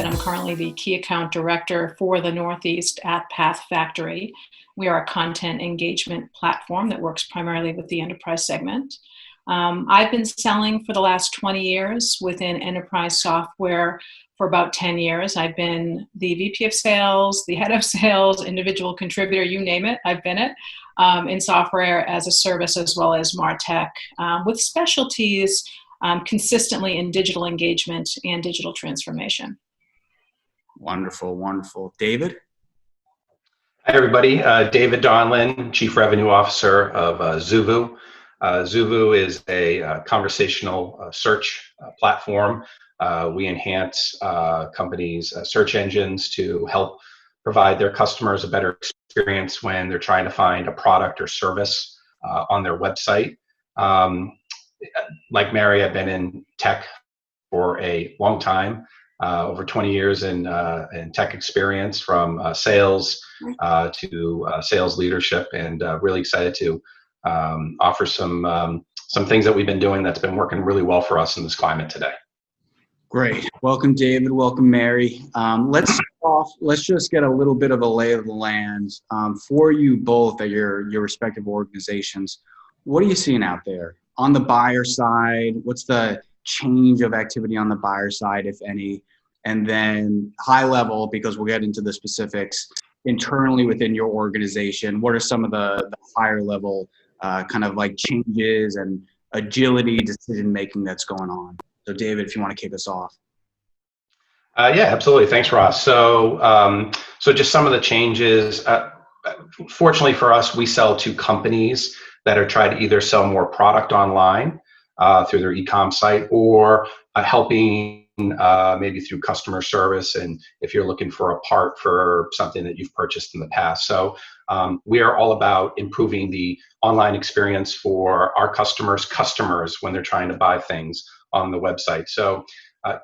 said, I'm currently the Key Account Director for the Northeast at PathFactory. We are a content engagement platform that works primarily with the enterprise segment. I've been selling for the last 20 years within enterprise software for about 10 years. I've been the VP of sales, the head of sales, individual contributor, you name it, I've been it, in software as a service as well as MarTech, with specialties consistently in digital engagement and digital transformation. Wonderful, wonderful. David? Hi, everybody. David Donlin, Chief Revenue Officer of Zuvu. Zuvu is a conversational search platform. We enhance companies' search engines to help provide their customers a better experience when they're trying to find a product or service on their website. Like Mary, I've been in tech for a long time, over 20 years in tech experience, from sales to sales leadership, and really excited to offer some things that we've been doing that's been working really well for us in this climate today. Great. Welcome, David. Welcome, Mary. Let's just get a little bit of a lay of the land for you both at your respective organizations. What are you seeing out there on the buyer side? What's the change of activity on the buyer side, if any? And then high level, because we'll get into the specifics, internally within your organization, what are some of the higher level kind of like changes and agility decision making that's going on? So David, if you want to kick us off. Yeah, absolutely. Thanks, Ross. So just some of the changes. Fortunately for us, we sell to companies that are trying to either sell more product online through their e-com site, or helping maybe through customer service, and if you're looking for a part for something that you've purchased in the past. So we are all about improving the online experience for our customers when they're trying to buy things on the website. So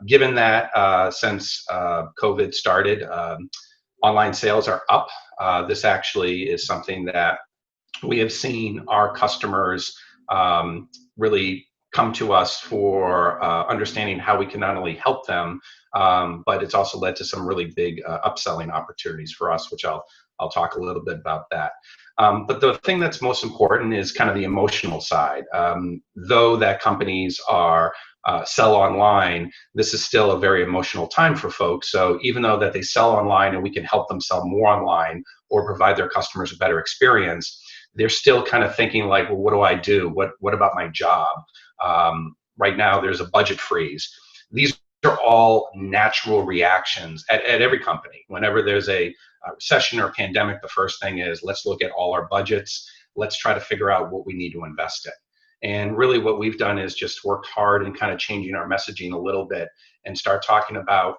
given that since COVID started, online sales are up. This actually is something that we have seen our customers really come to us for understanding how we can not only help them, but it's also led to some really big upselling opportunities for us, which I'll talk a little bit about that. But the thing that's most important is kind of the emotional side. Though that companies are sell online, this is still a very emotional time for folks. So even though that they sell online and we can help them sell more online or provide their customers a better experience, they're still kind of thinking like, well, what do I do? What about my job? Right now, there's a budget freeze. These are all natural reactions at every company. Whenever there's a recession or pandemic, the first thing is, let's look at all our budgets. Let's try to figure out what we need to invest in. And really what we've done is just worked hard and kind of changing our messaging a little bit and start talking about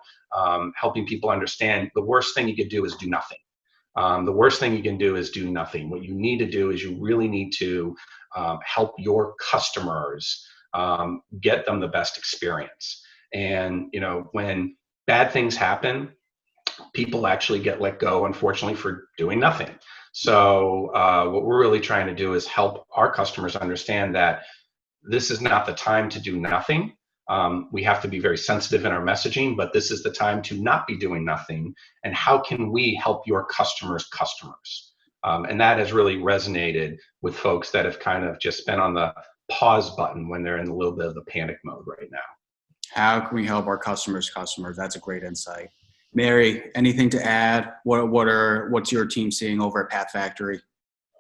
helping people understand the worst thing you could do is do nothing. The worst thing you can do is do nothing. What you need to do is you really need to help your customers get them the best experience. And, you know, when bad things happen, people actually get let go, unfortunately, for doing nothing. So what we're really trying to do is help our customers understand that this is not the time to do nothing. We have to be very sensitive in our messaging, but this is the time to not be doing nothing. And how can we help your customers' customers? And that has really resonated with folks that have kind of just been on the pause button when they're in a little bit of the panic mode right now. How can we help our customers' customers? That's a great insight. Mary, anything to add? What's your team seeing over at PathFactory?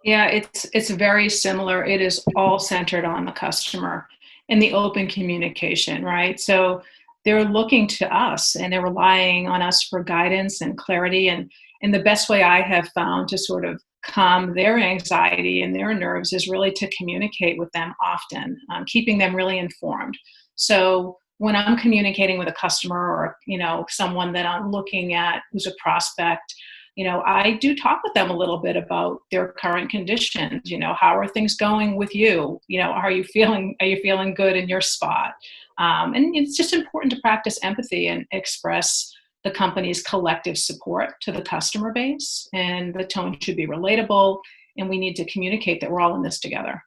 Yeah, it's very similar. It is all centered on the customer and the open communication, right? So they're looking to us and they're relying on us for guidance and clarity. And the best way I have found to sort of calm their anxiety and their nerves is really to communicate with them often, keeping them really informed. So when I'm communicating with a customer or, you know, someone that I'm looking at who's a prospect, you know, I do talk with them a little bit about their current conditions. You know, how are things going with you? You know, are you feeling good in your spot? And it's just important to practice empathy and express the company's collective support to the customer base. And the tone should be relatable. And we need to communicate that we're all in this together.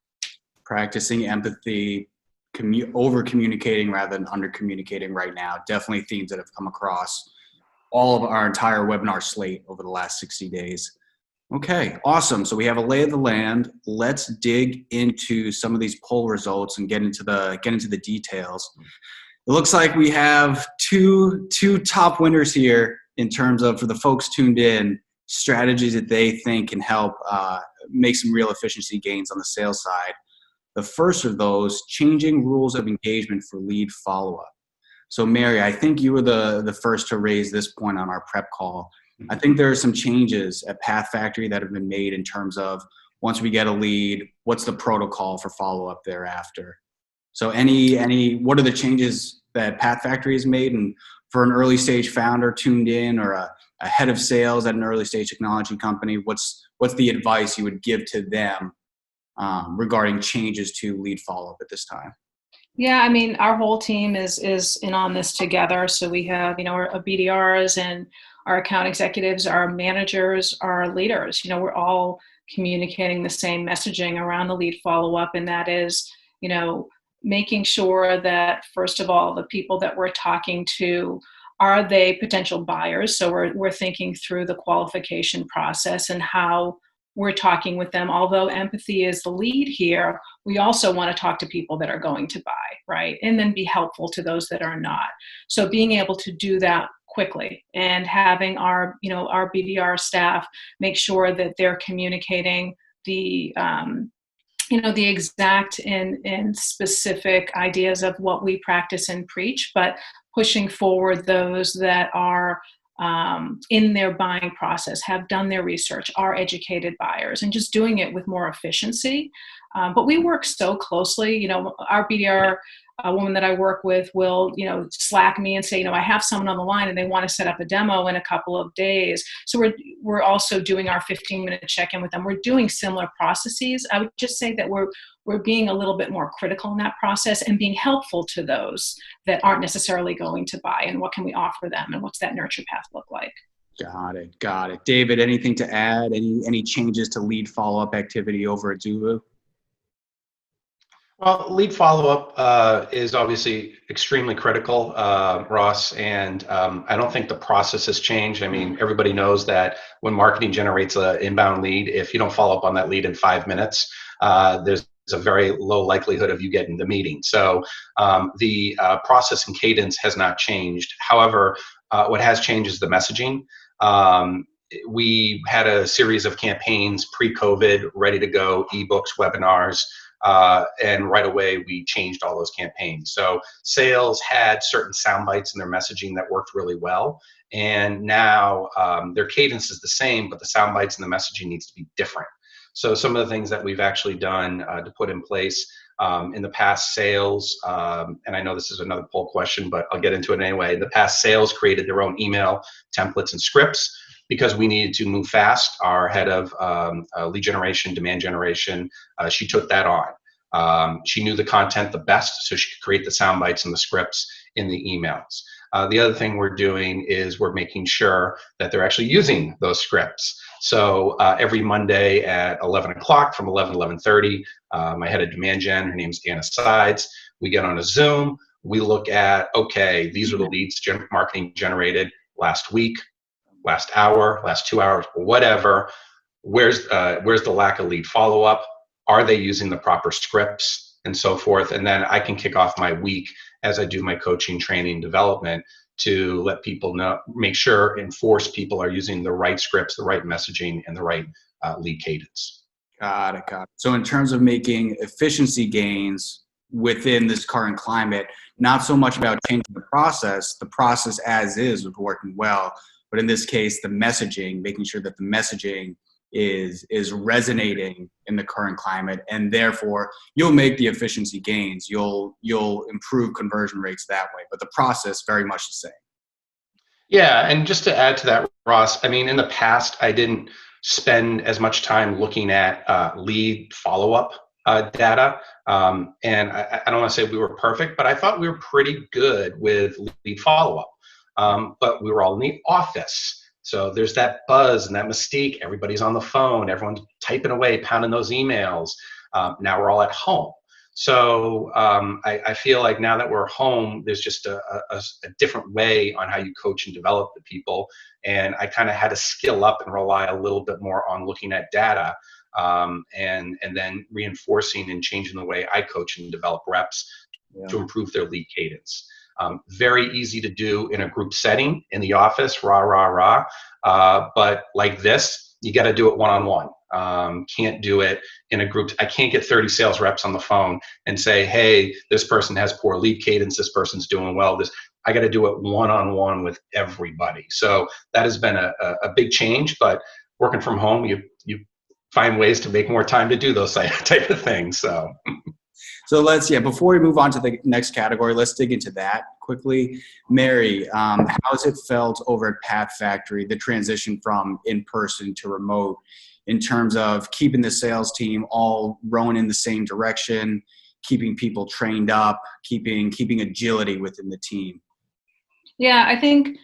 Practicing empathy, over communicating rather than under communicating right now. Definitely themes that have come across all of our entire webinar slate over the last 60 days. Okay, awesome. So we have a lay of the land. Let's dig into some of these poll results and get into the details. It looks like we have two top winners here in terms of, for the folks tuned in, strategies that they think can help make some real efficiency gains on the sales side. The first of those, changing rules of engagement for lead follow-up. So Mary, I think you were the first to raise this point on our prep call. I think there are some changes at PathFactory that have been made in terms of, once we get a lead, what's the protocol for follow-up thereafter? So what are the changes that PathFactory has made? And for an early stage founder tuned in, or a head of sales at an early stage technology company, what's the advice you would give to them regarding changes to lead follow-up at this time? Yeah, I mean, our whole team is in on this together. So we have, our BDRs and our account executives, our managers, our leaders. We're all communicating the same messaging around the lead follow-up, and that is, making sure that, first of all, the people that we're talking to, are they potential buyers? So we're thinking through the qualification process and how we're talking with them. Although empathy is the lead here, we also want to talk to people that are going to buy, right? And then be helpful to those that are not. So being able to do that quickly, and having our BDR staff make sure that they're communicating the exact and specific ideas of what we practice and preach, but pushing forward those that are in their buying process, have done their research, are educated buyers, and just doing it with more efficiency. But we work so closely. Our BDR woman that I work with will, Slack me and say, I have someone on the line and they want to set up a demo in a couple of days. So we're also doing our 15-minute check-in with them. We're doing similar processes. I would just say that we're being a little bit more critical in that process and being helpful to those that aren't necessarily going to buy, and what can we offer them, and what's that nurture path look like. Got it. David, anything to add? Any changes to lead follow-up activity over at Zulu? Well, lead follow-up is obviously extremely critical, Ross, and I don't think the process has changed. I mean, everybody knows that when marketing generates an inbound lead, if you don't follow up on that lead in 5 minutes, there's a very low likelihood of you getting the meeting. So the process and cadence has not changed. However, what has changed is the messaging. We had a series of campaigns pre-COVID, ready to go, ebooks, webinars, and right away we changed all those campaigns. So sales had certain sound bites in their messaging that worked really well. And now their cadence is the same, but the sound bites and the messaging needs to be different. So some of the things that we've actually done to put in place in the past, sales, and I know this is another poll question, but I'll get into it anyway. In the past, sales created their own email templates and scripts because we needed to move fast. Our head of lead generation, demand generation, she took that on. She knew the content the best, so she could create the sound bites and the scripts in the emails. The other thing we're doing is we're making sure that they're actually using those scripts. So every Monday at 11 o'clock from 11 to 11:30, my head of demand gen, her name's Anna Sides, we get on a Zoom. We look at, okay, these are the leads marketing generated last week, last hour, last 2 hours, whatever. Where's the lack of lead follow-up? Are they using the proper scripts and so forth? And then I can kick off my week as I do my coaching, training, development to let people know, make sure and force people are using the right scripts, the right messaging, and the right lead cadence. Got it. So in terms of making efficiency gains within this current climate, not so much about changing the process as is working well, but in this case, the messaging, making sure that the messaging is resonating in the current climate, and therefore you'll make the efficiency gains. You'll improve conversion rates that way, but the process very much the same. Yeah, and just to add to that, Ross, I mean, in the past, I didn't spend as much time looking at lead follow-up data, and I don't want to say we were perfect, but I thought we were pretty good with lead follow-up. But we were all in the office. So there's that buzz and that mystique. Everybody's on the phone. Everyone's typing away, pounding those emails. Now we're all at home. So I feel like now that we're home, there's just a different way on how you coach and develop the people. And I kind of had to skill up and rely a little bit more on looking at data, and then reinforcing and changing the way I coach and develop reps to improve their lead cadence. Very easy to do in a group setting in the office, rah, rah, rah. But like this, you got to do it one-on-one. Can't do it in a group. I can't get 30 sales reps on the phone and say, hey, this person has poor lead cadence. This person's doing well. I got to do it one-on-one with everybody. So that has been a big change, but working from home, you find ways to make more time to do those type of things. So before we move on to the next category, let's dig into that quickly. Mary, how has it felt over at Path Factory, the transition from in-person to remote, in terms of keeping the sales team all rowing in the same direction, keeping people trained up, keeping agility within the team? Yeah, I think,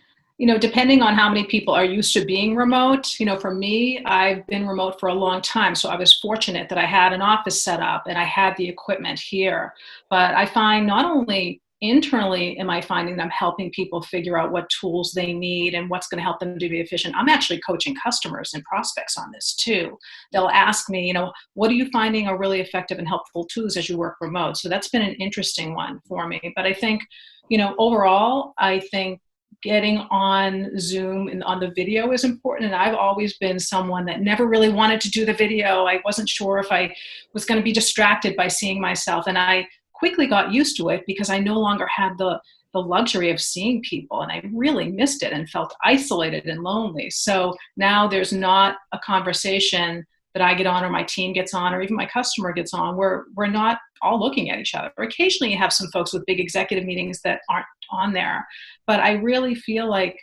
depending on how many people are used to being remote, for me, I've been remote for a long time. So I was fortunate that I had an office set up and I had the equipment here. But I find not only internally am I finding that I'm helping people figure out what tools they need and what's going to help them to be efficient. I'm actually coaching customers and prospects on this too. They'll ask me, what are you finding are really effective and helpful tools as you work remote? So that's been an interesting one for me. But I think, overall, I think getting on Zoom and on the video is important. And I've always been someone that never really wanted to do the video. I wasn't sure if I was going to be distracted by seeing myself. And I quickly got used to it because I no longer had the luxury of seeing people, and I really missed it and felt isolated and lonely. So now there's not a conversation that I get on or my team gets on or even my customer gets on where we're not all looking at each other. Or occasionally you have some folks with big executive meetings that aren't on there. But I really feel like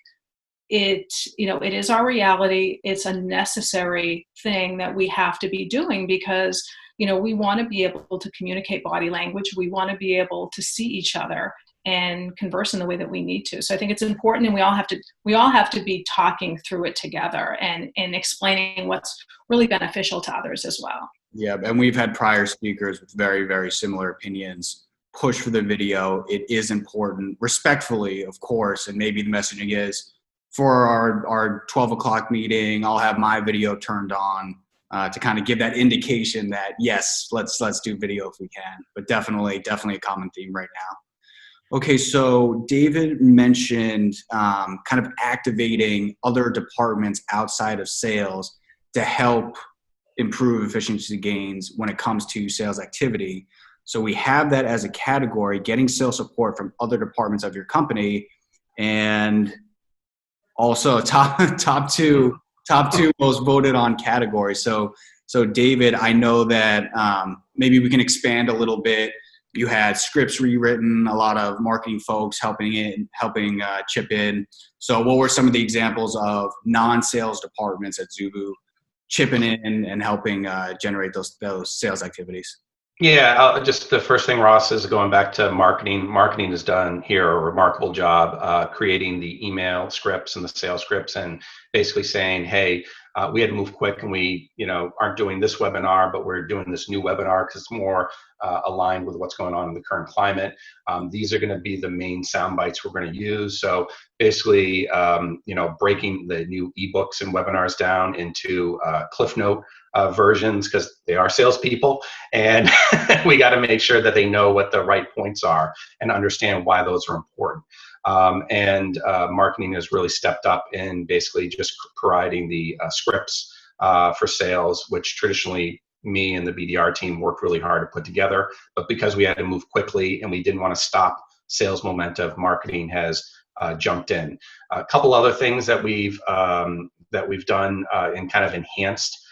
it is our reality. It's a necessary thing that we have to be doing because, we want to be able to communicate body language. We want to be able to see each other and converse in the way that we need to. So I think it's important, and we all have to be talking through it together and explaining what's really beneficial to others as well. Yeah, and we've had prior speakers with very, very similar opinions. Push for the video. It is important, respectfully, of course, and maybe the messaging is, for our 12 o'clock meeting, I'll have my video turned on to kind of give that indication that, yes, let's do video if we can. But definitely a common theme right now. Okay, so David mentioned kind of activating other departments outside of sales to help improve efficiency gains when it comes to sales activity. So we have that as a category, getting sales support from other departments of your company, and also top two most voted on categories. So David, I know that maybe we can expand a little bit. You had scripts rewritten, a lot of marketing folks helping chip in. So what were some of the examples of non-sales departments at Zubu chipping in and helping generate those sales activities? Yeah, just the first thing, Ross, is going back to marketing. Marketing has done here a remarkable job creating the email scripts and the sales scripts, and basically saying, hey, we had to move quick, and we aren't doing this webinar, but we're doing this new webinar because it's more aligned with what's going on in the current climate. These are going to be the main sound bites we're going to use. So basically, breaking the new ebooks and webinars down into Cliff Note versions, because they are salespeople, and we got to make sure that they know what the right points are and understand why those are important. And marketing has really stepped up in basically just providing the scripts for sales, which traditionally me and the BDR team worked really hard to put together. But because we had to move quickly and we didn't want to stop sales momentum, marketing has jumped in. A couple other things that we've done and kind of enhanced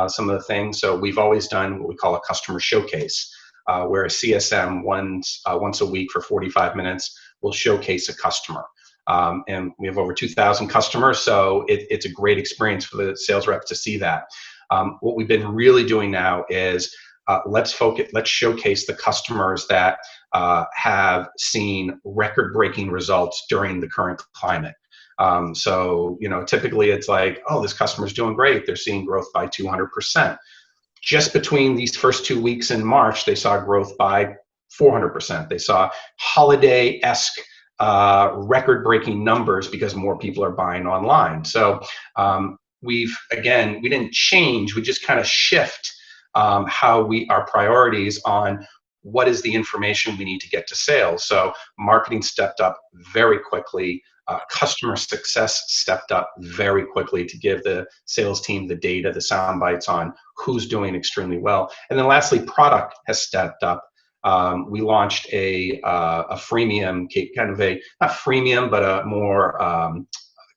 some of the things. So we've always done what we call a customer showcase, where a CSM once a week for 45 minutes will showcase a customer. And we have over 2,000 customers, so it's a great experience for the sales reps to see that. What we've been really doing now is let's showcase the customers that have seen record-breaking results during the current climate. So typically it's like, oh, this customer's doing great. They're seeing growth by 200%. just between these first 2 weeks in March, they saw growth by 400%. They saw holiday-esque record-breaking numbers because more people are buying online. So we didn't change, we just kind of shift how our priorities on what is the information we need to get to sales. So marketing stepped up very quickly. Customer success stepped up very quickly to give the sales team the data, the sound bites on who's doing extremely well. And then lastly, product has stepped up. We launched a freemium, kind of not freemium, but a more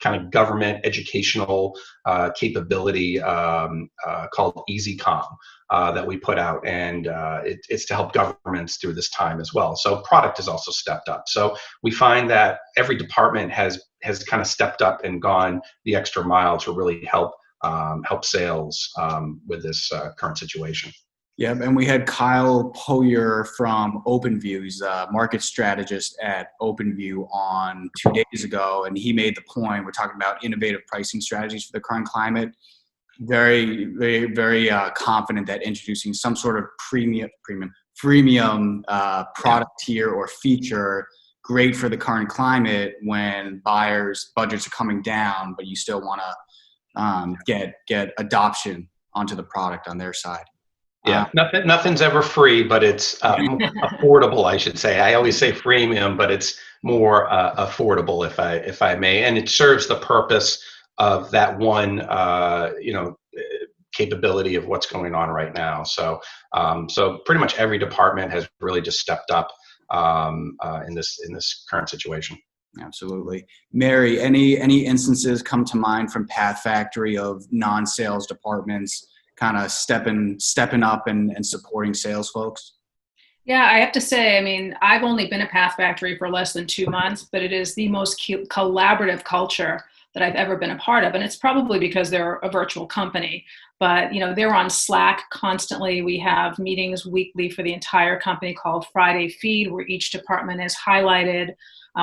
kind of government educational capability called EasyCom that we put out, and it's to help governments through this time as well. So product has also stepped up. So we find that every department has kind of stepped up and gone the extra mile to really help sales with this current situation. Yeah, and we had Kyle Poyer from OpenView. He's a market strategist at OpenView on 2 days ago, and he made the point. We're talking about innovative pricing strategies for the current climate. Very, very, very confident that introducing some sort of freemium product tier or feature, great for the current climate when buyers' budgets are coming down, but you still want to get adoption onto the product on their side. Yeah, nothing's ever free, but it's affordable, I should say. I always say freemium, but it's more affordable, if I may, and it serves the purpose of that one, capability of what's going on right now. So, so pretty much every department has really just stepped up in this current situation. Absolutely. Mary, any instances come to mind from Path Factory of non-sales departments kind of stepping up and supporting sales folks? Yeah, I have to say, I mean, I've only been at Path Factory for less than 2 months, but it is the most collaborative culture that I've ever been a part of. And it's probably because they're a virtual company, but they're on Slack constantly. We have meetings weekly for the entire company called Friday Feed, where each department is highlighted.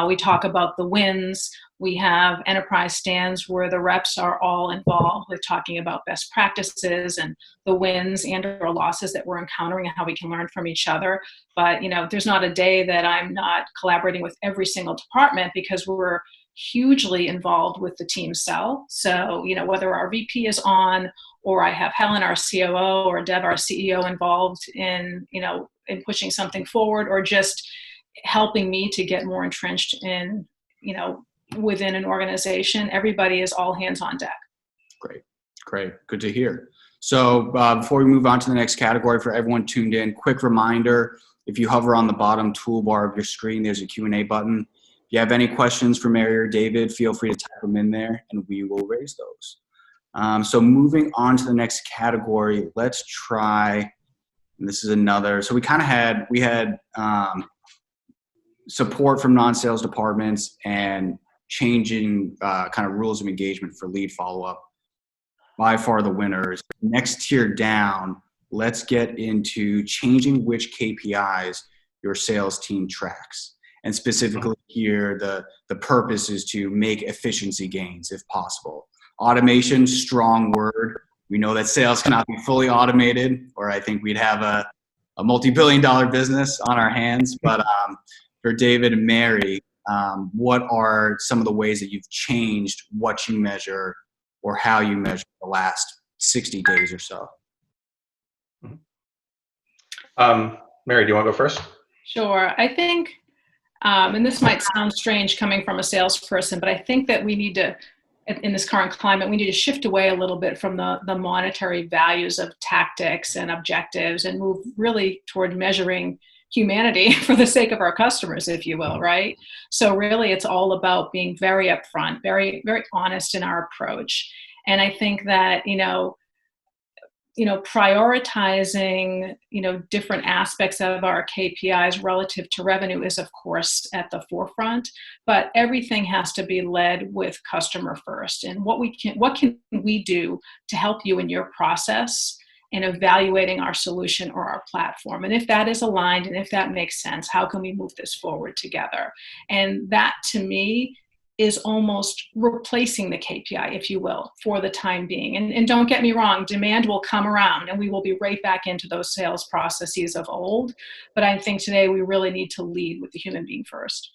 We talk about the wins. We have enterprise stands where the reps are all involved with talking about best practices and the wins and or losses that we're encountering and how we can learn from each other. But, there's not a day that I'm not collaborating with every single department because we're hugely involved with the team sell. So, whether our VP is on or I have Helen, our COO, or Deb, our CEO, involved in pushing something forward or just helping me to get more entrenched in, within an organization, everybody is all hands on deck. Great. Good to hear. So before we move on to the next category, for everyone tuned in, quick reminder, if you hover on the bottom toolbar of your screen, there's a Q&A button. If you have any questions for Mary or David, feel free to type them in there and we will raise those. So moving on to the next category, let's try, and this is another, so we had support from non-sales departments and changing kind of rules of engagement for lead follow-up. By far the winners. Next tier down, let's get into changing which KPIs your sales team tracks. And specifically here, the purpose is to make efficiency gains if possible. Automation, strong word. We know that sales cannot be fully automated, or I think we'd have a multi-billion-dollar business on our hands. But for David and Mary, what are some of the ways that you've changed what you measure or how you measure the last 60 days or so? Mary, do you want to go first? Sure. I think, and this might sound strange coming from a salesperson, but I think that we need to, in this current climate, we need to shift away a little bit from the monetary values of tactics and objectives and move really toward measuring humanity for the sake of our customers, if you will, right? So really it's all about being very upfront, very, very honest in our approach. And I think that, prioritizing, different aspects of our KPIs relative to revenue is of course at the forefront, but everything has to be led with customer first. And what can we do to help you in your process in evaluating our solution or our platform? And if that is aligned and if that makes sense, how can we move this forward together? And that to me is almost replacing the KPI, if you will, for the time being. And don't get me wrong, demand will come around and we will be right back into those sales processes of old. But I think today we really need to lead with the human being first.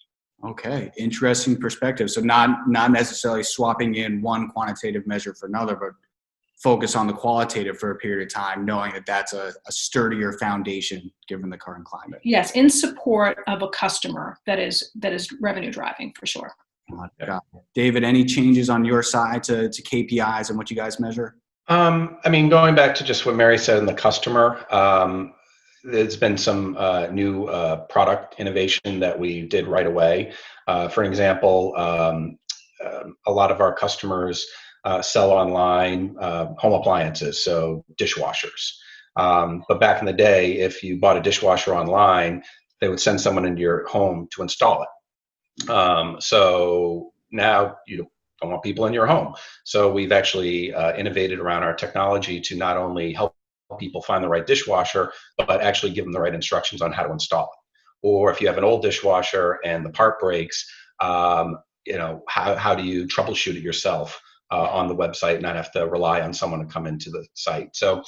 Okay, interesting perspective. So not necessarily swapping in one quantitative measure for another, but focus on the qualitative for a period of time, knowing that that's a sturdier foundation given the current climate. Yes, in support of a customer that is revenue driving for sure. Got it. David, any changes on your side to KPIs and what you guys measure? I mean, going back to just what Mary said in the customer, there's been some new product innovation that we did right away. For example, a lot of our customers sell online home appliances, so dishwashers. But back in the day, if you bought a dishwasher online, they would send someone into your home to install it. So now you don't want people in your home. So we've actually innovated around our technology to not only help people find the right dishwasher, but actually give them the right instructions on how to install it. Or if you have an old dishwasher and the part breaks, how do you troubleshoot it yourself on the website and not have to rely on someone to come into the site? So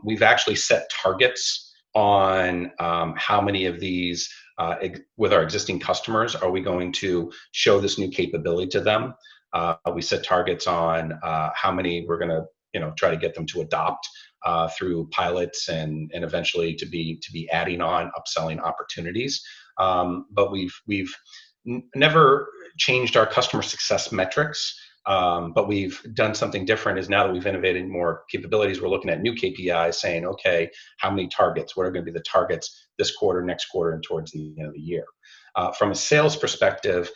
we've actually set targets on how many of these with our existing customers are we going to show this new capability to them. We set targets on how many we're going to try to get them to adopt through pilots and eventually to be adding on upselling opportunities. But we've never changed our customer success metrics. But we've done something different is now that we've innovated more capabilities, we're looking at new KPIs saying, okay, how many targets? What are going to be the targets this quarter, next quarter, and towards the end of the year? From a sales perspective,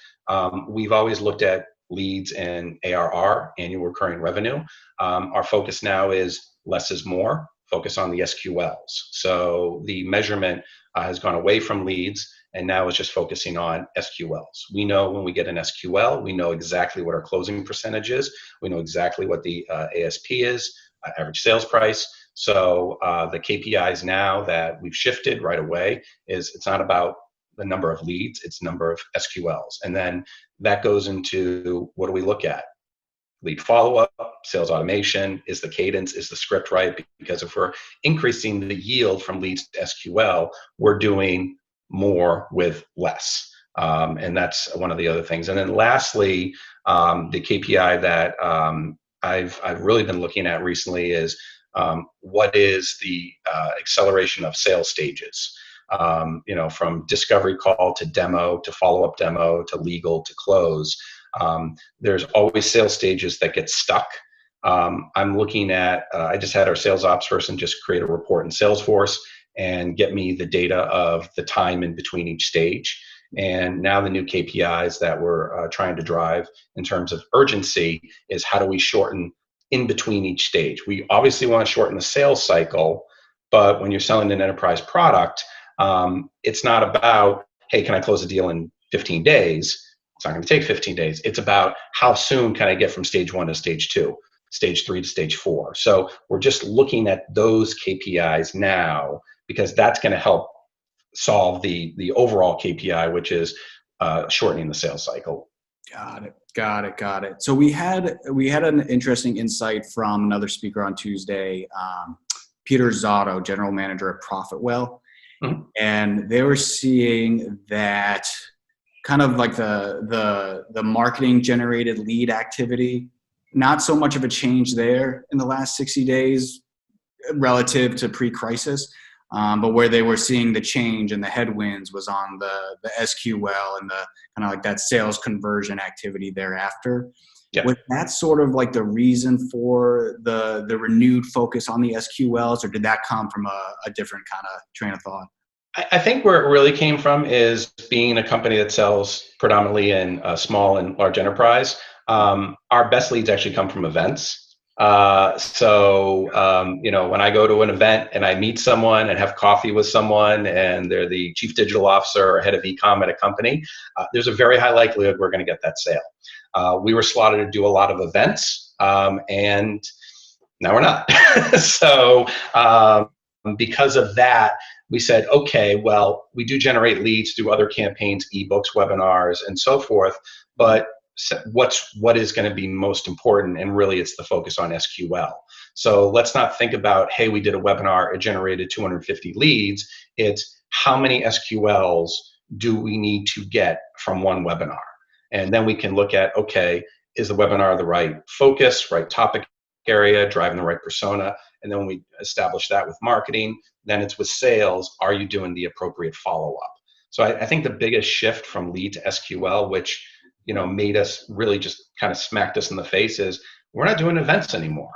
we've always looked at leads and ARR, annual recurring revenue. Our focus now is less is more, focus on the SQLs. So the measurement has gone away from leads and now it's just focusing on SQLs. We know when we get an SQL, we know exactly what our closing percentage is. We know exactly what the ASP is, average sales price. So the KPIs now that we've shifted right away is it's not about the number of leads, it's number of SQLs. And then that goes into what do we look at? Lead follow-up, sales automation, is the cadence, is the script right? Because if we're increasing the yield from leads to SQL, we're doing more with less. And that's one of the other things. And then lastly, the KPI that I've really been looking at recently is what is the acceleration of sales stages? From discovery call to demo to follow-up demo to legal to close. There's always sales stages that get stuck. I'm looking at, I just had our sales ops person just create a report in Salesforce and get me the data of the time in between each stage. And now the new KPIs that we're trying to drive in terms of urgency is how do we shorten in between each stage? We obviously want to shorten the sales cycle, but when you're selling an enterprise product, it's not about, hey, can I close a deal in 15 days? It's not going to take 15 days. It's about how soon can I get from stage 1 to stage 2, stage 3 to stage 4. So we're just looking at those KPIs now because that's going to help solve the overall KPI, which is shortening the sales cycle. Got it. So we had an interesting insight from another speaker on Tuesday, Peter Zotto, general manager at Profitwell. Mm-hmm. And they were seeing that kind of like the marketing generated lead activity, not so much of a change there in the last 60 days relative to pre-crisis, but where they were seeing the change and the headwinds was on the SQL and the kind of like that sales conversion activity thereafter. Yeah. Was that sort of like the reason for the renewed focus on the SQLs, or did that come from a different kind of train of thought? I think where it really came from is being a company that sells predominantly in small and large enterprise. Our best leads actually come from events. So when I go to an event and I meet someone and have coffee with someone and they're the chief digital officer or head of e-com at a company, there's a very high likelihood we're going to get that sale. We were slotted to do a lot of events, and now we're not. So because of that, we said, okay, well, we do generate leads through other campaigns, ebooks, webinars, and so forth, but what is going to be most important, and really it's the focus on SQL. So let's not think about, hey, we did a webinar, it generated 250 leads. It's how many SQLs do we need to get from one webinar? And then we can look at, okay, is the webinar the right focus, right topic area, driving the right persona? And then when we establish that with marketing, then it's with sales, are you doing the appropriate follow-up? So I think the biggest shift from lead to SQL, which made us really just kind of smacked us in the face, is we're not doing events anymore.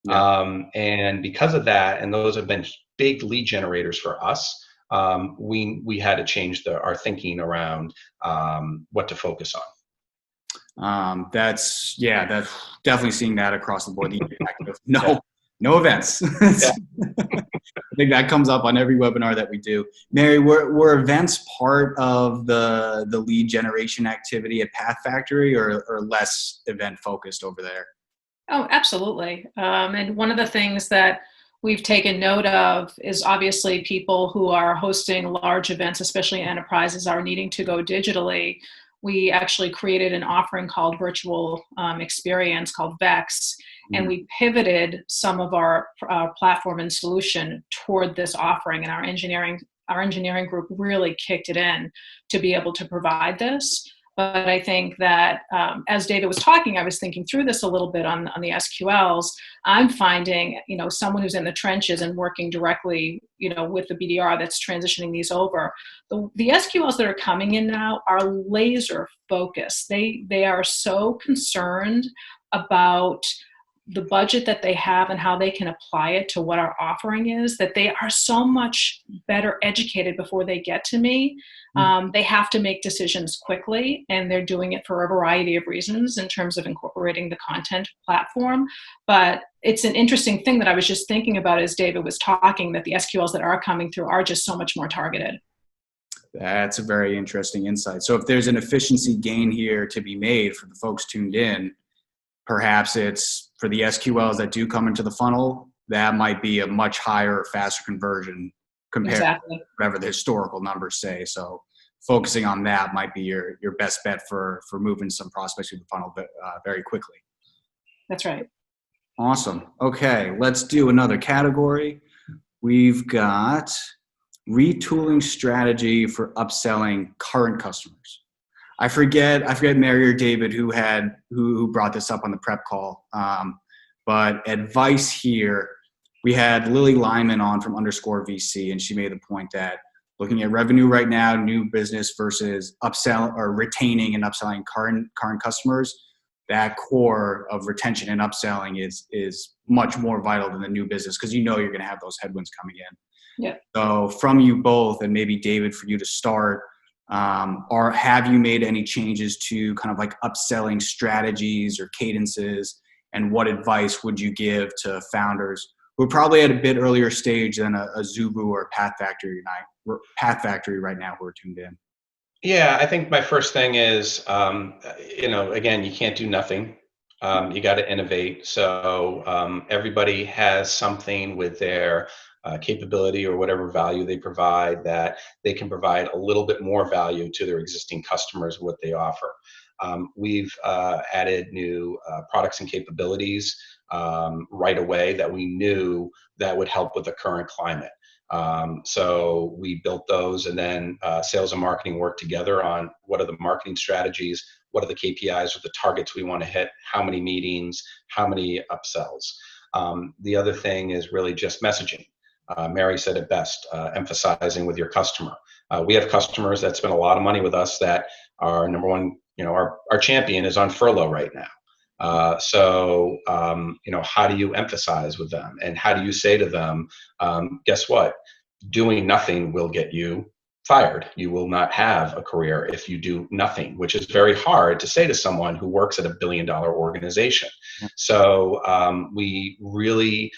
Yeah. And because of that, and those have been big lead generators for us, we had to change our thinking around what to focus on. That's definitely seeing that across the board. No events. Yeah. I think that comes up on every webinar that we do. Mary, were events part of the lead generation activity at Path Factory, or less event focused over there? Oh, absolutely. And one of the things that we've taken note of is obviously people who are hosting large events, especially enterprises, are needing to go digitally. We actually created an offering called Virtual Experience called VEX, and we pivoted some of our platform and solution toward this offering, and our engineering group really kicked it in to be able to provide this. But I think that as David was talking, I was thinking through this a little bit on the SQLs. I'm finding, someone who's in the trenches and working directly, with the BDR that's transitioning these over. The SQLs that are coming in now are laser focused. They are so concerned about the budget that they have and how they can apply it to what our offering is, that they are so much better educated before they get to me. They have to make decisions quickly, and they're doing it for a variety of reasons in terms of incorporating the content platform. But it's an interesting thing that I was just thinking about as David was talking, that the SQLs that are coming through are just so much more targeted. That's a very interesting insight. So if there's an efficiency gain here to be made for the folks tuned in, perhaps it's for the SQLs that do come into the funnel, that might be a much higher, faster conversion compared to whatever the historical numbers say. So focusing on that might be your best bet for moving some prospects through the funnel very quickly. That's right. Awesome. Okay, let's do another category. We've got retooling strategy for upselling current customers. I forget Mary or David who brought this up on the prep call. But advice here, we had Lily Lyman on from _VC, and she made the point that looking at revenue right now, new business versus upsell or retaining and upselling current customers, that core of retention and upselling is much more vital than the new business, because you're going to have those headwinds coming in. Yeah. So from you both, and maybe David, for you to start, or have you made any changes to kind of like upselling strategies or cadences, and what advice would you give to founders who are probably at a bit earlier stage than a Zubu or Path Factory right now who are tuned in? Yeah, I think my first thing is, again, you can't do nothing. You got to innovate. So everybody has something with their capability or whatever value they provide, that they can provide a little bit more value to their existing customers, what they offer. We've added new products and capabilities right away that we knew that would help with the current climate. So we built those, and then sales and marketing worked together on what are the marketing strategies, what are the KPIs or the targets we want to hit, how many meetings, how many upsells. The other thing is really just messaging. Mary said it best, emphasizing with your customer. We have customers that spend a lot of money with us that are number one, our champion is on furlough right now. So how do you emphasize with them, and how do you say to them, guess what? Doing nothing will get you fired. You will not have a career if you do nothing, which is very hard to say to someone who works at $1 billion organization. So we really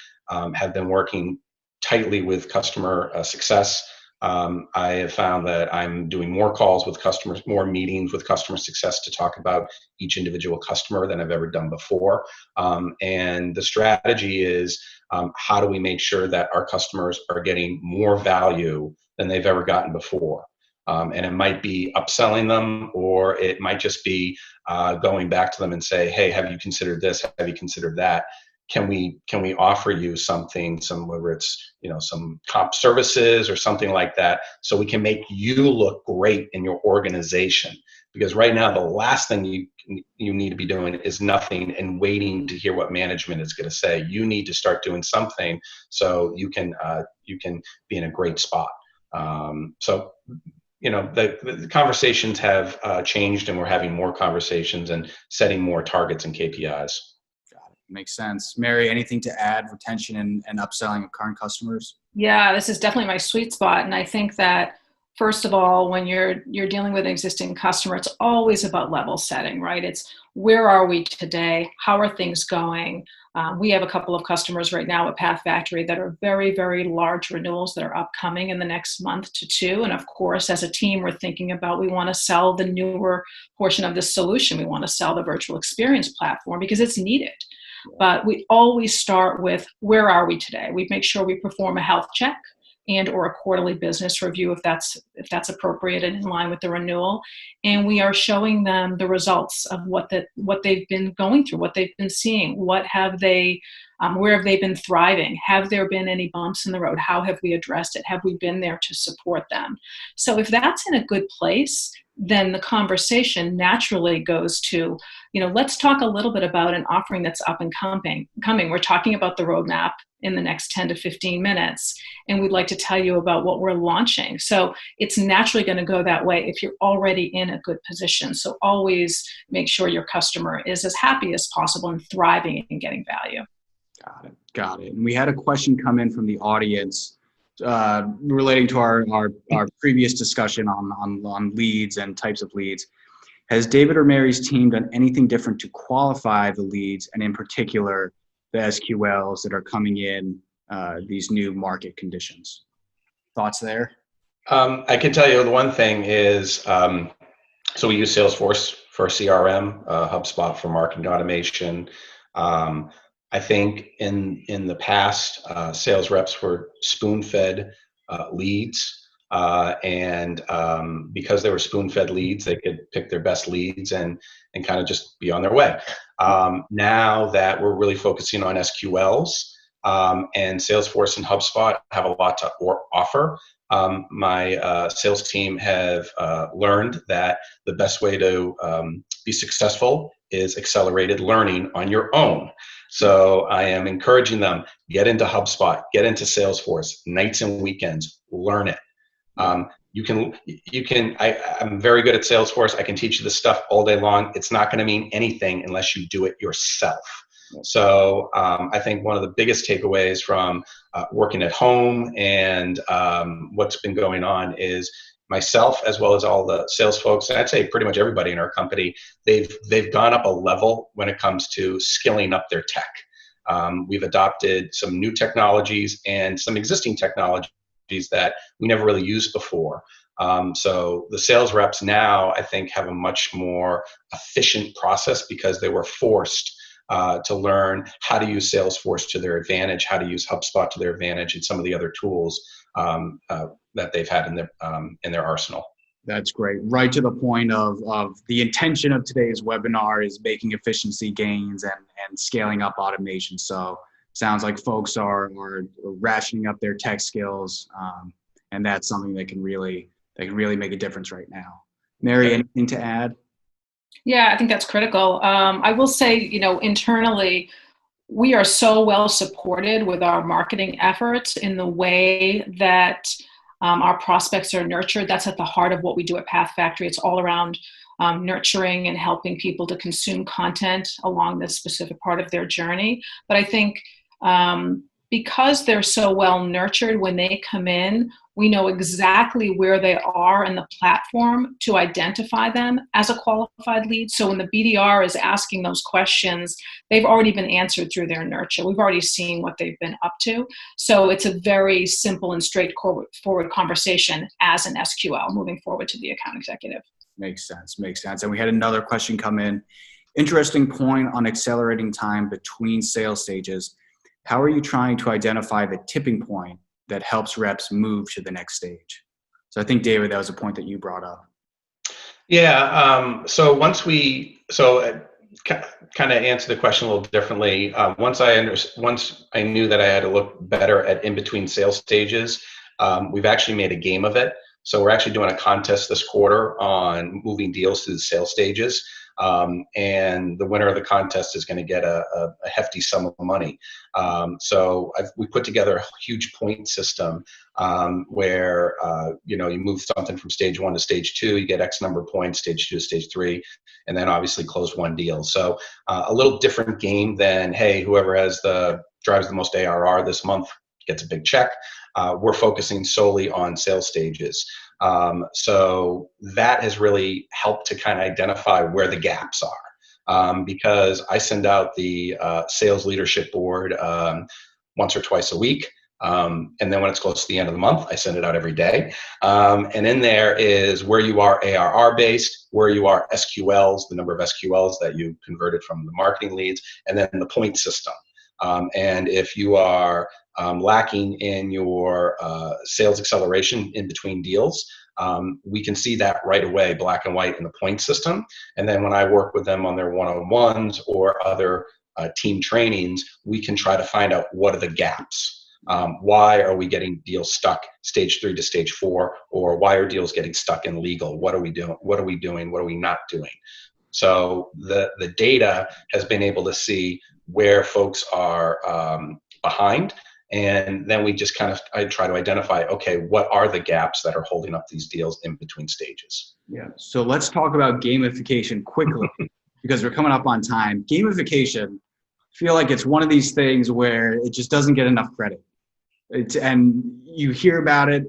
have been working tightly with customer success. I have found that I'm doing more calls with customers, more meetings with customer success to talk about each individual customer than I've ever done before. And the strategy is, how do we make sure that our customers are getting more value than they've ever gotten before? And it might be upselling them, or it might just be going back to them and say, hey, have you considered this? Have you considered that? Can we offer you something, whether it's, some comp services or something like that, so we can make you look great in your organization? Because right now, the last thing you need to be doing is nothing and waiting to hear what management is going to say. You need to start doing something so you can be in a great spot. So the conversations have changed, and we're having more conversations and setting more targets and KPIs. Got it. Makes sense. Mary, anything to add? Retention and upselling of current customers? Yeah, this is definitely my sweet spot. And I think that, first of all, when you're dealing with an existing customer, it's always about level setting, right? It's where are we today? How are things going? We have a couple of customers right now at PathFactory that are very, very large renewals that are upcoming in the next month to two. And of course, as a team, we're thinking about, we want to sell the newer portion of this solution. We want to sell the virtual experience platform because it's needed. But we always start with, where are we today? We make sure we perform a health check and or a quarterly business review if that's appropriate and in line with the renewal. And we are showing them the results of what they've been going through, what they've been seeing, where have they been thriving? Have there been any bumps in the road? How have we addressed it? Have we been there to support them? So if that's in a good place, then the conversation naturally goes to, let's talk a little bit about an offering that's up and coming. We're talking about the roadmap in the next 10 to 15 minutes, and we'd like to tell you about what we're launching. So it's naturally going to go that way if you're already in a good position. So always make sure your customer is as happy as possible and thriving and getting value. Got it. And we had a question come in from the audience relating to our previous discussion on leads and types of leads. Has David or Mary's team done anything different to qualify the leads, and in particular, the SQLs that are coming in these new market conditions? Thoughts there? I can tell you the one thing is, so we use Salesforce for CRM, HubSpot for marketing automation. I think in the past, sales reps were spoon-fed leads, and because they were spoon-fed leads, they could pick their best leads and kind of just be on their way. Now that we're really focusing on SQLs, and Salesforce and HubSpot have a lot to offer, my sales team have learned that the best way to be successful is accelerated learning on your own. So I am encouraging them, get into HubSpot, get into Salesforce, nights and weekends, learn it. I'm very good at Salesforce. I can teach you this stuff all day long. It's not going to mean anything unless you do it yourself. So I think one of the biggest takeaways from working at home and what's been going on is myself, as well as all the sales folks, and I'd say pretty much everybody in our company, they've gone up a level when it comes to skilling up their tech. We've adopted some new technologies and some existing technologies that we never really used before. So the sales reps now, I think, have a much more efficient process because they were forced to learn how to use Salesforce to their advantage, how to use HubSpot to their advantage, and some of the other tools that they've had in their arsenal. That's great. Right to the point of the intention of today's webinar is making efficiency gains and scaling up automation. So sounds like folks are rationing up their tech skills, and that's something that can really make a difference right now. Mary, anything to add? Yeah, I think that's critical. I will say, internally, we are so well supported with our marketing efforts in the way that our prospects are nurtured. That's at the heart of what we do at PathFactory. It's all around nurturing and helping people to consume content along this specific part of their journey. But I think because they're so well nurtured, when they come in, we know exactly where they are in the platform to identify them as a qualified lead. So when the BDR is asking those questions, they've already been answered through their nurture. We've already seen what they've been up to. So it's a very simple and straightforward conversation as an SQL moving forward to the account executive. Makes sense. And we had another question come in. Interesting point on accelerating time between sales stages. How are you trying to identify the tipping point that helps reps move to the next stage? So I think, David, that was a point that you brought up. Yeah. So kind of answer the question a little differently. Once I knew that I had to look better at in between sales stages, we've actually made a game of it. So we're actually doing a contest this quarter on moving deals through the sales stages. And the winner of the contest is going to get a hefty sum of money. We put together a huge point system where you move something from stage 1 to stage 2, you get X number of points, stage 2 to stage 3, and then obviously close one deal. So a little different game than, hey, whoever drives the most ARR this month gets a big check. We're focusing solely on sales stages. So that has really helped to kind of identify where the gaps are. Because I send out the sales leadership board once or twice a week. And then when it's close to the end of the month, I send it out every day. And in there is where you are ARR based, where you are SQLs, the number of SQLs that you converted from the marketing leads, and then the point system. And if you are lacking in your sales acceleration in between deals, we can see that right away, black and white in the point system. And then when I work with them on their one-on-ones or other team trainings, we can try to find out what are the gaps. Why are we getting deals stuck stage 3 to stage 4, or why are deals getting stuck in legal? What are we doing? What are we doing? What are we not doing? So the data has been able to see where folks are behind. And then we just I try to identify, okay, what are the gaps that are holding up these deals in between stages? Yeah. So let's talk about gamification quickly because we're coming up on time. Gamification, I feel like it's one of these things where it just doesn't get enough credit. And you hear about it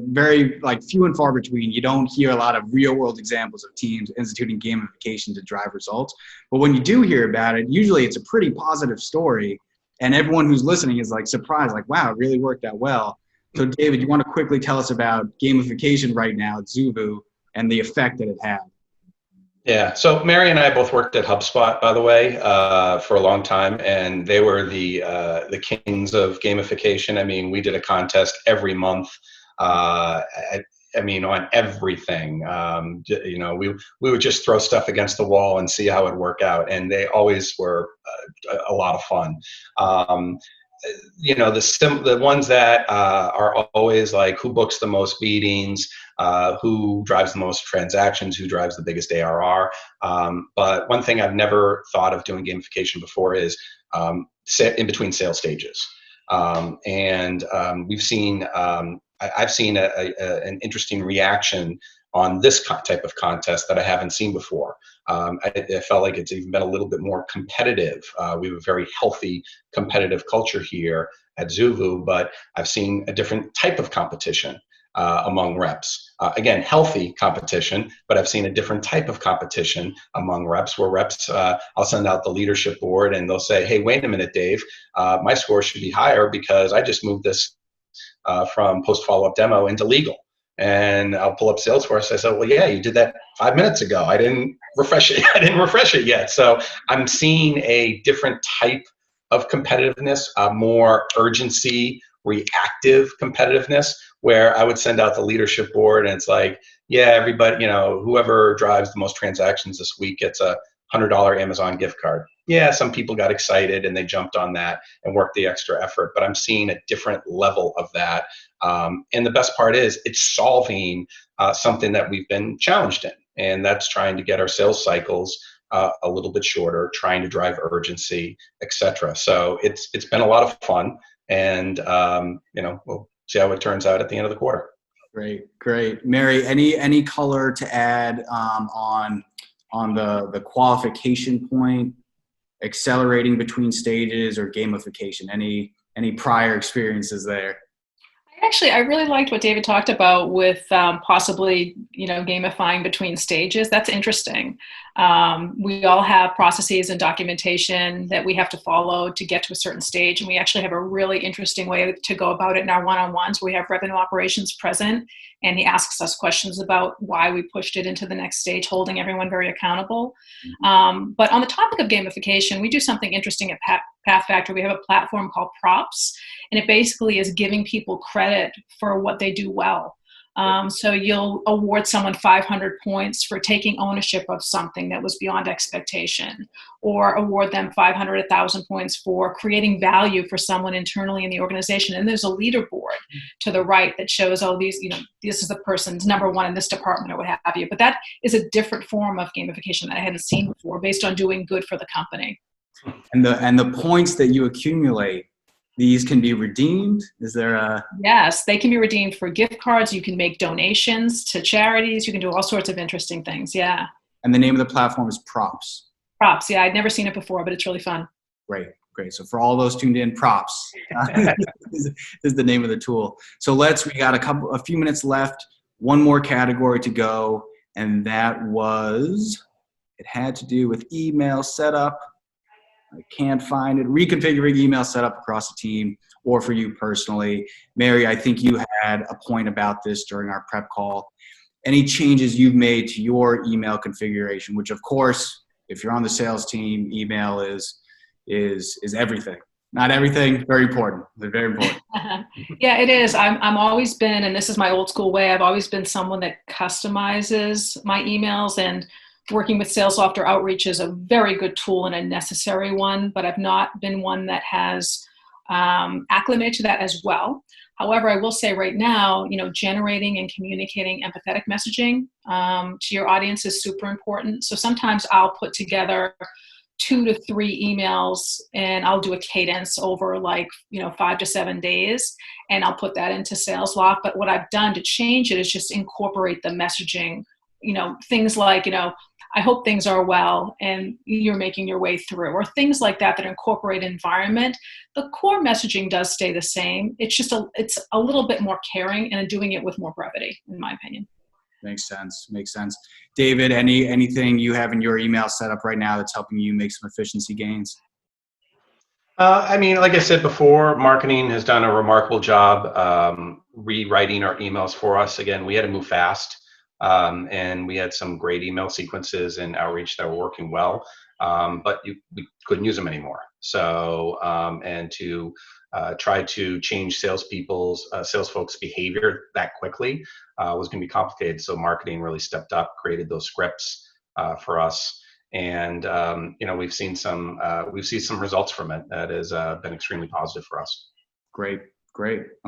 very few and far between. You don't hear a lot of real world examples of teams instituting gamification to drive results. But when you do hear about it, usually it's a pretty positive story. And everyone who's listening is surprised, wow, it really worked out well. So David, you want to quickly tell us about gamification right now at Zuvu and the effect that it had? Yeah, so Mary and I both worked at HubSpot, by the way, for a long time, and they were the kings of gamification. I mean, we did a contest every month. On everything. We would just throw stuff against the wall and see how it worked out, and they always were a lot of fun. The ones that are always who books the most meetings, who drives the most transactions, who drives the biggest ARR. But one thing I've never thought of doing gamification before is in between sales stages. We've seen, I've seen an interesting reaction on this type of contest that I haven't seen before. I felt like it's even been a little bit more competitive. We have a very healthy competitive culture here at Zuvu, but I've seen a different type of competition among reps. Again, healthy competition, but I've seen a different type of competition among reps where reps, I'll send out the leadership board and they'll say, hey, wait a minute, Dave, my score should be higher because I just moved this from post follow-up demo into legal. And I'll pull up Salesforce. I said, well, yeah, you did that 5 minutes ago. I didn't refresh it yet. So I'm seeing a different type of competitiveness, more urgency, reactive competitiveness, where I would send out the leadership board and it's yeah, everybody, whoever drives the most transactions this week gets a $100 Amazon gift card. Yeah, some people got excited and they jumped on that and worked the extra effort, but I'm seeing a different level of that. And the best part is it's solving something that we've been challenged in, and that's trying to get our sales cycles a little bit shorter, trying to drive urgency, etc. So it's been a lot of fun, and we'll see how it turns out at the end of the quarter. Great. Mary, any color to add on the qualification point, accelerating between stages, or gamification? Any prior experiences there? Actually, I really liked what David talked about with possibly, gamifying between stages. That's interesting. We all have processes and documentation that we have to follow to get to a certain stage. And we actually have a really interesting way to go about it in our one-on-ones. We have revenue operations present, and he asks us questions about why we pushed it into the next stage, holding everyone very accountable. But on the topic of gamification, we do something interesting at PathFactory. We have a platform called Props, and it basically is giving people credit for what they do well. So you'll award someone 500 points for taking ownership of something that was beyond expectation, or award them 500, 1,000 points for creating value for someone internally in the organization. And there's a leaderboard to the right that shows, oh, these, this is the person's number one in this department or what have you. But that is a different form of gamification that I hadn't seen before, based on doing good for the company. And the points that you accumulate, these can be redeemed? Is there a... Yes, they can be redeemed for gift cards. You can make donations to charities. You can do all sorts of interesting things. Yeah. And the name of the platform is Props. Props. Yeah, I'd never seen it before, but it's really fun. Great. So for all those tuned in, Props is the name of the tool. So we got a few minutes left. One more category to go, and that it had to do with email setup. I can't find it. Reconfiguring email setup across the team, or for you personally. Mary, I think you had a point about this during our prep call. Any changes you've made to your email configuration, which of course, if you're on the sales team, email is everything. Not everything, very important. They're very important. Yeah, it is. I'm always been, and this is my old school way, I've always been someone that customizes my emails, and working with SalesLoft or Outreach is a very good tool and a necessary one, but I've not been one that has acclimated to that as well. However, I will say right now, generating and communicating empathetic messaging to your audience is super important. So sometimes I'll put together 2 to 3 emails, and I'll do a cadence over 5 to 7 days, and I'll put that into SalesLoft. But what I've done to change it is just incorporate the messaging, things like, I hope things are well and you're making your way through, or things like that incorporate environment. The core messaging does stay the same. It's just it's a little bit more caring and doing it with more brevity, in my opinion. Makes sense. David, anything you have in your email setup right now that's helping you make some efficiency gains? Like I said before, marketing has done a remarkable job rewriting our emails for us. Again, we had to move fast. And we had some great email sequences and outreach that were working well, but we couldn't use them anymore. So, and to try to change sales folks' behavior that quickly was going to be complicated. So marketing really stepped up, created those scripts for us, and we've seen some results from it that has been extremely positive for us. Great.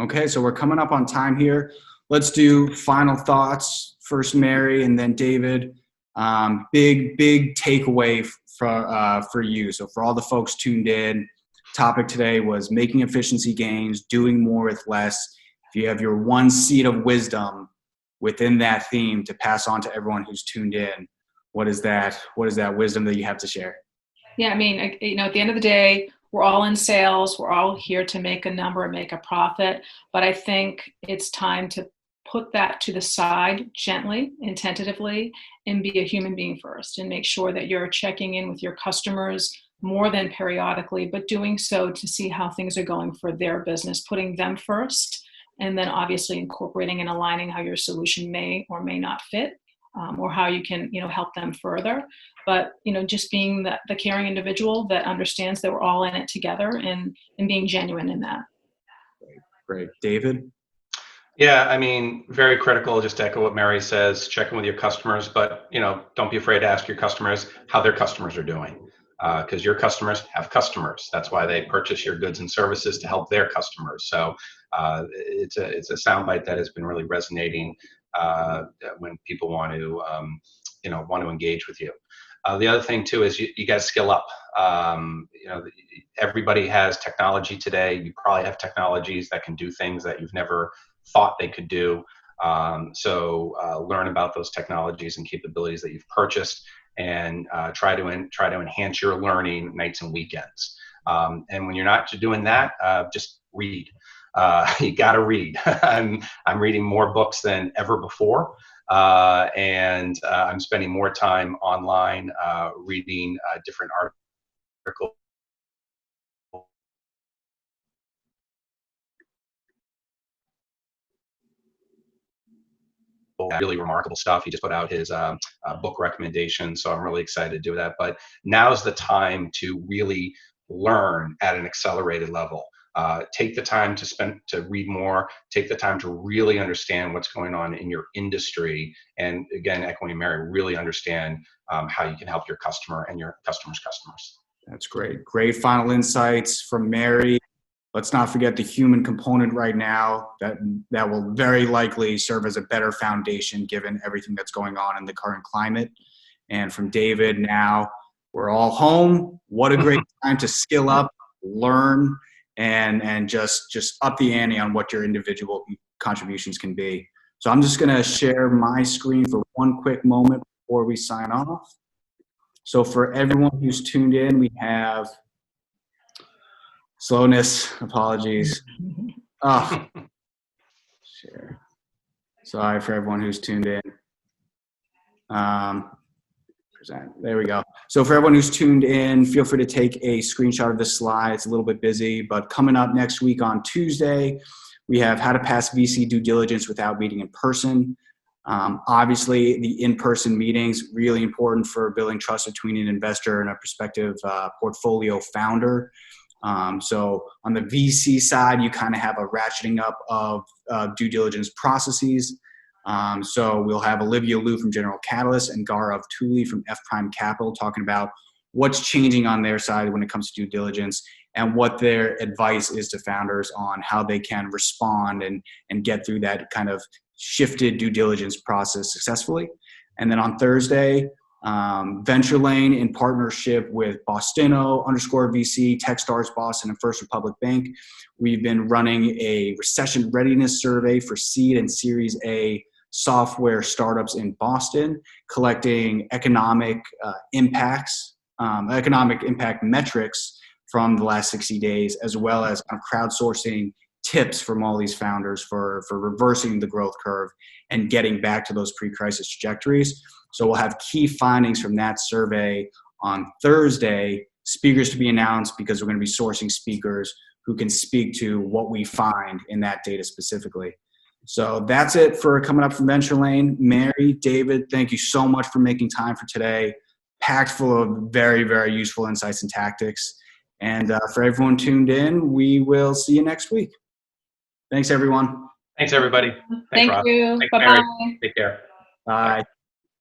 Okay, so we're coming up on time here. Let's do final thoughts. First, Mary, and then David. Big takeaway for you. So for all the folks tuned in, topic today was making efficiency gains, doing more with less. If you have your one seed of wisdom within that theme to pass on to everyone who's tuned in, what is that wisdom that you have to share? Yeah, at the end of the day, we're all in sales. We're all here to make a number and make a profit. But I think it's time to put that to the side gently and tentatively, and be a human being first, and make sure that you're checking in with your customers more than periodically, but doing so to see how things are going for their business, putting them first, and then obviously incorporating and aligning how your solution may or may not fit, or how you can help them further. But just being the caring individual that understands that we're all in it together, and being genuine in that. Great. David? Yeah, very critical, just to echo what Mary says, check in with your customers, but don't be afraid to ask your customers how their customers are doing, because your customers have customers. That's why they purchase your goods and services, to help their customers. So it's a soundbite that has been really resonating when people want to engage with you. The other thing too is you got to skill up. Everybody has technology today. You probably have technologies that can do things that you've never thought they could do. So learn about those technologies and capabilities that you've purchased, and try to enhance your learning nights and weekends. And when you're not doing that, just read. You got to read. I'm reading more books than ever before. And I'm spending more time online reading different articles. Really remarkable stuff. He just put out his book recommendation, so I'm really excited to do that. But now's the time to really learn at an accelerated level. Take the time to read more, take the time to really understand what's going on in your industry. And again, echoing Mary, really understand how you can help your customer and your customer's customers. That's great. Great final insights from Mary. Let's not forget the human component right now. That will very likely serve as a better foundation given everything that's going on in the current climate. And from David, now we're all home. What a great time to skill up, learn, and just up the ante on what your individual contributions can be. So I'm just going to share my screen for one quick moment before we sign off. So for everyone who's tuned in, we have slowness, apologies. Oh, share. Sorry for everyone who's tuned in. Present. There we go. So for everyone who's tuned in, feel free to take a screenshot of this slide. It's a little bit busy, but coming up next week on Tuesday, we have how to pass VC due diligence without meeting in person. Obviously, the in-person meetings, really important for building trust between an investor and a prospective portfolio founder. So on the VC side, you kind of have a ratcheting up of due diligence processes. So we'll have Olivia Liu from General Catalyst and Gaurav Tuli from F Prime Capital talking about what's changing on their side when it comes to due diligence and what their advice is to founders on how they can respond and get through that kind of shifted due diligence process successfully. And then on Thursday, Venture Lane in partnership with Bostino_VC, Techstars Boston, and First Republic Bank. We've been running a recession readiness survey for seed and Series A software startups in Boston, collecting economic impact metrics from the last 60 days, as well as kind of crowdsourcing tips from all these founders for reversing the growth curve and getting back to those pre-crisis trajectories. So we'll have key findings from that survey on Thursday, speakers to be announced because we're going to be sourcing speakers who can speak to what we find in that data specifically. So that's it for coming up from Venture Lane. Mary, David, thank you so much for making time for today. Packed full of very, very useful insights and tactics. And for everyone tuned in, we will see you next week. Thanks, everyone. Thanks, everybody. Thank Ross. you. Thanks, Bye-bye. Mary. Take care. Bye.